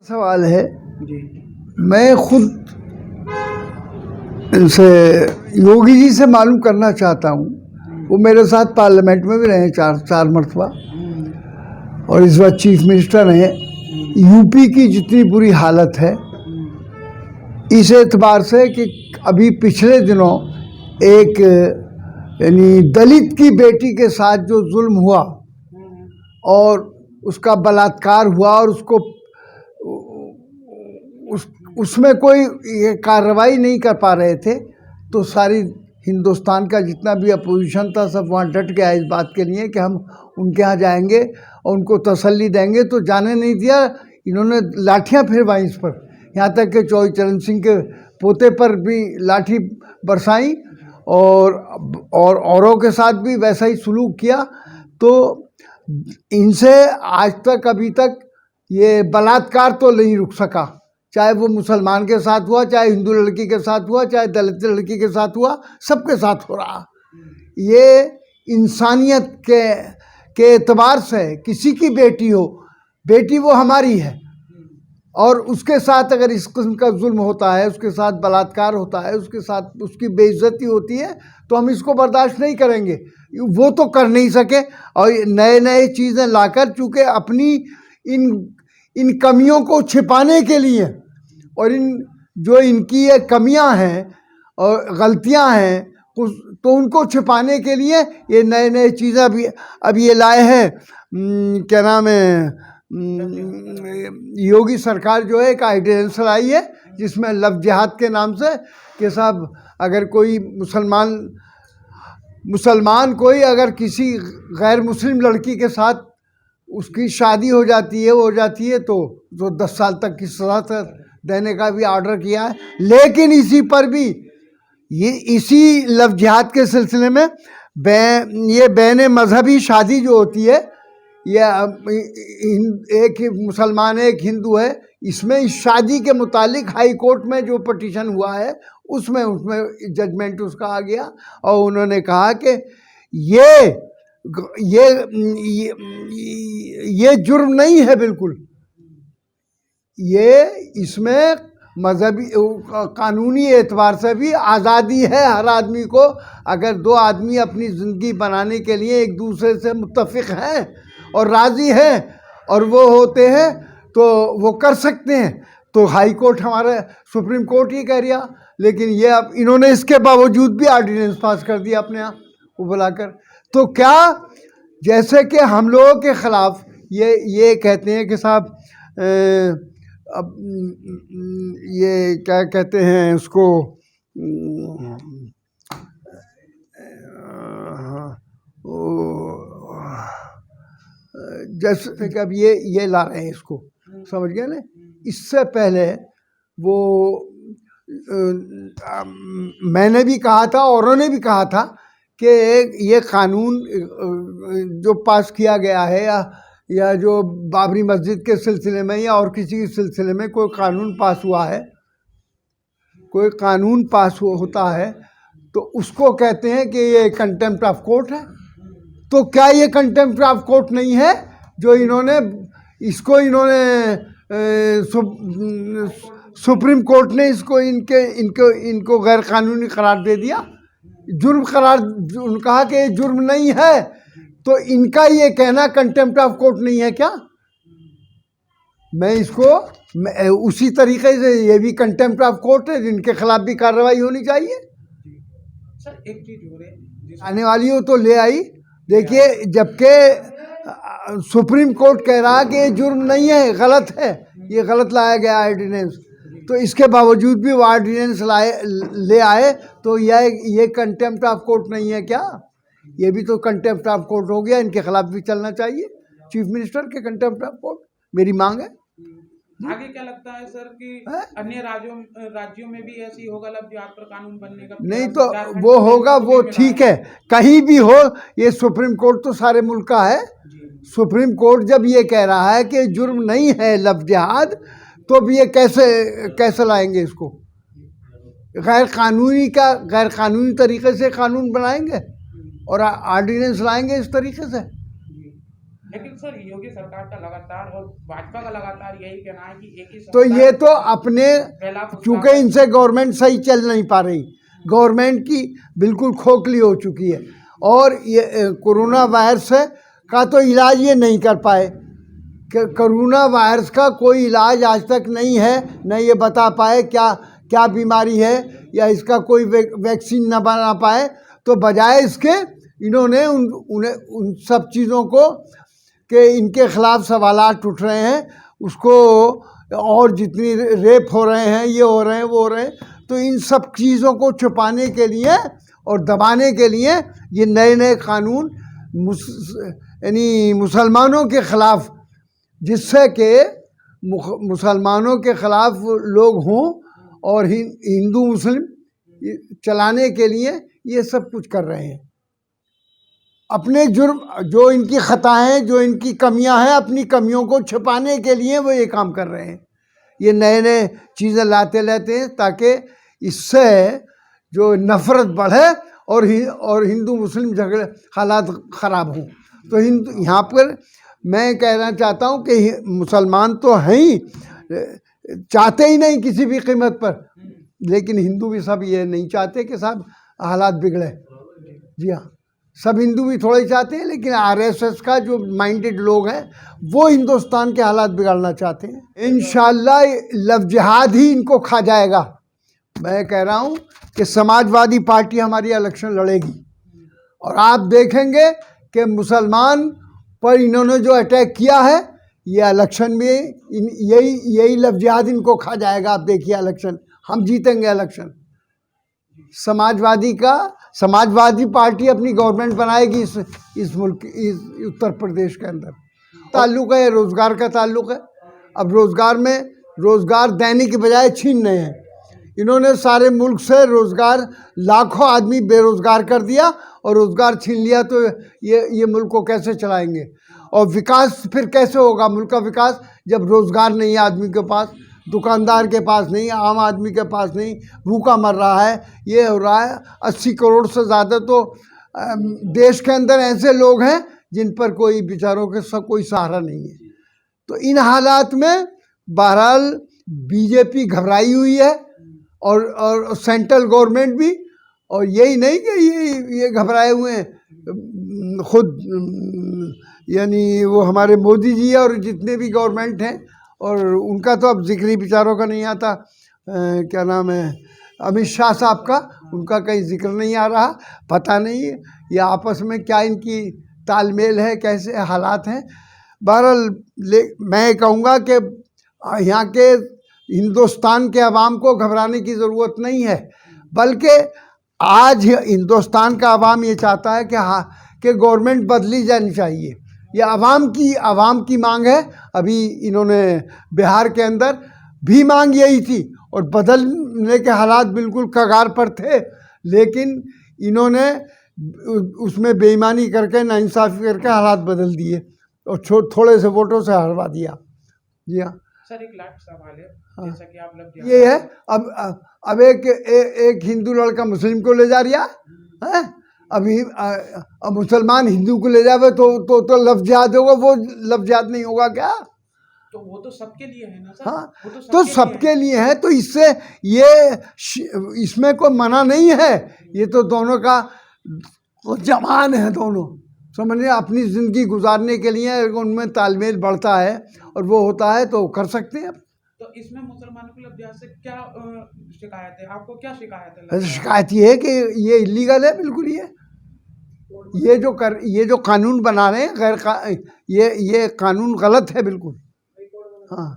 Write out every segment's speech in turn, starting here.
सवाल है। जी। मैं खुद से योगी जी से मालूम करना चाहता हूँ। वो मेरे साथ पार्लियामेंट में भी रहे चार मरतबा और इस बार चीफ मिनिस्टर हैं। यूपी की जितनी बुरी हालत है इस एतबार से कि अभी पिछले दिनों एक यानी दलित की बेटी के साथ जो जुल्म हुआ और उसका बलात्कार हुआ और उसको उसमें कोई ये कार्रवाई नहीं कर पा रहे थे, तो सारी हिंदुस्तान का जितना भी अपोजिशन था सब वहाँ डट गया इस बात के लिए कि हम उनके यहाँ जाएंगे और उनको तसल्ली देंगे। तो जाने नहीं दिया, इन्होंने लाठियाँ फिरवाई इस पर, यहाँ तक कि चौधरी चरण सिंह के पोते पर भी लाठी बरसाई और औरों के साथ भी वैसा ही सलूक किया। तो इनसे आज तक अभी तक ये बलात्कार तो नहीं रुक सका, चाहे वो मुसलमान के साथ हुआ, चाहे हिंदू लड़की के साथ हुआ, चाहे दलित लड़की के साथ हुआ, सबके साथ हो रहा। ये इंसानियत के एतबार से किसी की बेटी हो, बेटी वो हमारी है और उसके साथ अगर इस किस्म का जुल्म होता है, उसके साथ बलात्कार होता है, उसके साथ उसकी बेइज्जती होती है, तो हम इसको बर्दाश्त नहीं करेंगे। वो तो कर नहीं सके और नए नए चीज़ें लाकर, चूँकि अपनी इन कमियों को छिपाने के लिए और जो इनकी ये कमियां हैं और गलतियां हैं तो उनको छिपाने के लिए ये नए नए चीज़ें अब ये लाए हैं। क्या नाम है, योगी सरकार जो है एक आर्डिनेंस लाई है जिसमें लव जिहाद के नाम से कि साहब अगर कोई मुसलमान कोई अगर किसी गैर मुस्लिम लड़की के साथ उसकी शादी हो जाती है तो 10 साल तक की सज़ा देने का भी ऑर्डर किया है। लेकिन इसी पर भी ये इसी लव जिहाद के सिलसिले में ये बैन मजहबी शादी जो होती है, ये एक मुसलमान है एक हिंदू है, इसमें इस शादी के मुतालिक हाई कोर्ट में जो पिटीशन हुआ है उसमें जजमेंट उसका आ गया और उन्होंने कहा कि ये जुर्म नहीं है बिल्कुल। ये इसमें मजहबी कानूनी एतबार से भी आज़ादी है हर आदमी को। अगर दो आदमी अपनी ज़िंदगी बनाने के लिए एक दूसरे से मुत्तफिक हैं और राज़ी हैं और वो होते हैं तो वो कर सकते हैं। तो हाई कोर्ट हमारा सुप्रीम कोर्ट ही कह रिया, लेकिन ये अब इन्होंने इसके बावजूद भी ऑर्डिनेंस पास कर दिया अपने यहाँ को बुलाकर। तो क्या जैसे कि हम लोगों के ख़िलाफ़ ये कहते हैं कि साहब अब ये क्या कहते हैं उसको, जैसे कि अब ये ला रहे हैं इसको, समझ गए ना। इससे पहले वो मैंने भी कहा था औरों ने भी कहा था कि ये कानून जो पास किया गया है या जो बाबरी मस्जिद के सिलसिले में या और किसी सिलसिले में कोई कानून पास हुआ है, कोई कानून पास होता है तो उसको कहते हैं कि ये कंटेम्प्ट ऑफ कोर्ट है। तो क्या ये कंटेम्प्ट ऑफ कोर्ट नहीं है जो इन्होंने सुप्रीम कोर्ट ने इसको इनको गैर कानूनी करार दे दिया, जुर्म करार कहा कि ये जुर्म नहीं है। तो इनका ये कहना कंटेम्प्ट ऑफ कोर्ट नहीं है क्या? मैं इसको उसी तरीके से ये भी कंटेम्प्ट ऑफ कोर्ट है, जिनके खिलाफ भी कार्रवाई होनी चाहिए। सर एक चीज हो रही आने वाली हो तो ले आई। देखिए, जबकि सुप्रीम कोर्ट कह रहा कि ये जुर्म नहीं है, गलत है, ये गलत लाया गया ऑर्डिनेंस, तो इसके बावजूद भी वो ऑर्डिनेंस ले आए, तो ये कंटेम्प्ट ऑफ कोर्ट नहीं है क्या? ये भी तो कंटेम्प्ट ऑफ कोर्ट हो गया, इनके खिलाफ भी चलना चाहिए चीफ मिनिस्टर के कंटेम्प्ट ऑफ कोर्ट। मेरी मांग है। आगे क्या लगता है सर कि अन्य राज्यों में भी ऐसी होगा लव जिहाद पर कानून बनने का? नहीं तो वो होगा, वो ठीक है, कहीं भी हो। ये सुप्रीम कोर्ट तो सारे मुल्क का है। सुप्रीम कोर्ट जब ये कह रहा है कि जुर्म नहीं है लव जिहाद, तो भी ये कैसे लाएंगे इसको? गैर कानूनी तरीके से कानून बनाएंगे और ऑर्डिनेंस लाएंगे इस तरीके से। लेकिन सर योगी सरकार का लगातार और भाजपा का लगातार यही कहना है कि एक ही तो सरकार ये तो अपने खिलाफ चूंकि इनसे गवर्नमेंट सही चल नहीं पा रही, गवर्नमेंट की बिल्कुल खोखली हो चुकी है, और ये कोरोना वायरस का तो इलाज ये नहीं कर पाए। कोरोना वायरस का कोई इलाज आज तक नहीं है, न ये बता पाए क्या क्या बीमारी है, या इसका कोई वैक्सीन न बना पाए। तो बजाय इसके इन्होंने उन सब चीज़ों को कि इनके खिलाफ सवालात उठ रहे हैं, उसको और जितनी रेप हो रहे हैं, ये हो रहे हैं, वो हो रहे हैं, तो इन सब चीज़ों को छुपाने के लिए और दबाने के लिए ये नए नए कानून यानी मुसलमानों के ख़िलाफ़, जिससे कि मुसलमानों के ख़िलाफ़ लोग हों और हिंदू मुस्लिम चलाने के लिए ये सब कुछ कर रहे हैं। अपने जुर्म, जो इनकी ख़ताएँ, जो इनकी कमियां हैं, अपनी कमियों को छुपाने के लिए वो ये काम कर रहे हैं। ये नए नए चीज़ें लाते रहते हैं ताकि इससे जो नफ़रत बढ़े और हिंदू मुस्लिम झगड़े हालात ख़राब हों। तो यहाँ पर मैं कहना चाहता हूँ कि मुसलमान तो हैं ही, चाहते ही नहीं किसी भी कीमत पर, लेकिन हिंदू भी सब ये नहीं चाहते कि सब हालात बिगड़े। जी हाँ, सब हिंदू भी थोड़े ही चाहते हैं, लेकिन आरएसएस का जो माइंडेड लोग हैं वो हिंदुस्तान के हालात बिगाड़ना चाहते हैं। इंशाल्लाह लव जिहाद ही इनको खा जाएगा। मैं कह रहा हूँ कि समाजवादी पार्टी हमारी इलेक्शन लड़ेगी, और आप देखेंगे कि मुसलमान पर इन्होंने जो अटैक किया है, ये इलेक्शन में यही लव जिहाद इनको खा जाएगा। आप देखिए इलेक्शन, हम जीतेंगे इलेक्शन। समाजवादी पार्टी अपनी गवर्नमेंट बनाएगी इस मुल्क, इस उत्तर प्रदेश के अंदर। ताल्लुक़ है, रोज़गार का ताल्लुक़ है। अब रोज़गार देने की बजाय छीन रहे हैं इन्होंने। सारे मुल्क से रोज़गार, लाखों आदमी बेरोज़गार कर दिया और रोज़गार छीन लिया, तो ये मुल्क को कैसे चलाएंगे? और विकास फिर कैसे होगा मुल्क का विकास, जब रोज़गार नहीं है आदमी के पास, दुकानदार के पास नहीं, आम आदमी के पास नहीं, भूखा मर रहा है, ये हो रहा है। 80 करोड़ से ज़्यादा तो देश के अंदर ऐसे लोग हैं जिन पर कोई बेचारों के कोई सहारा नहीं है। तो इन हालात में बहरहाल बीजेपी घबराई हुई है, और सेंट्रल गवर्नमेंट भी, और यही नहीं कि ये घबराए हुए हैं खुद, यानी वो हमारे मोदी जी और जितने भी गवर्नमेंट हैं, और उनका तो अब जिक्र ही बेचारों का नहीं आता। क्या नाम है, अमित शाह साहब का, उनका कहीं जिक्र नहीं आ रहा। पता नहीं ये आपस में क्या इनकी तालमेल है, कैसे हालात हैं। बहरहाल मैं कहूँगा कि यहाँ के हिंदुस्तान के अवाम को घबराने की ज़रूरत नहीं है, बल्कि आज हिंदुस्तान का अवाम ये चाहता है कि गवर्नमेंट बदली जानी चाहिए। ये अवाम की मांग है। अभी इन्होंने बिहार के अंदर भी मांग यही थी, और बदलने के हालात बिल्कुल कगार पर थे, लेकिन इन्होंने उसमें बेईमानी करके, नाइंसाफ़ी करके हालात बदल दिए और थोड़े से वोटों से हरवा दिया। जी हाँ सर, एक लास्ट सवाल है। जैसा कि आप लोग ये है, अब एक हिंदू लड़का मुस्लिम को ले जा रहा है, अभी अब मुसलमान हिंदू को ले जावे तो लव जिहाद होगा। वो लव जिहाद नहीं होगा क्या? तो वो तो सबके लिए है ना सर। हाँ, वो तो सबके लिए है, तो इससे इसमें कोई मना नहीं है। ये तो दोनों का जमान है, दोनों समझिए अपनी ज़िंदगी गुजारने के लिए उनमें तालमेल बढ़ता है और वो होता है तो कर सकते हैं। तो इसमें मुसलमानों के लव जिहाद से क्या शिकायत है? आपको क्या शिकायत है? शिकायत ये है कि ये इलीगल है बिल्कुल। ये जो कानून बना रहे हैं ये कानून गलत है बिल्कुल। हाँ,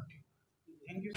थैंक यू।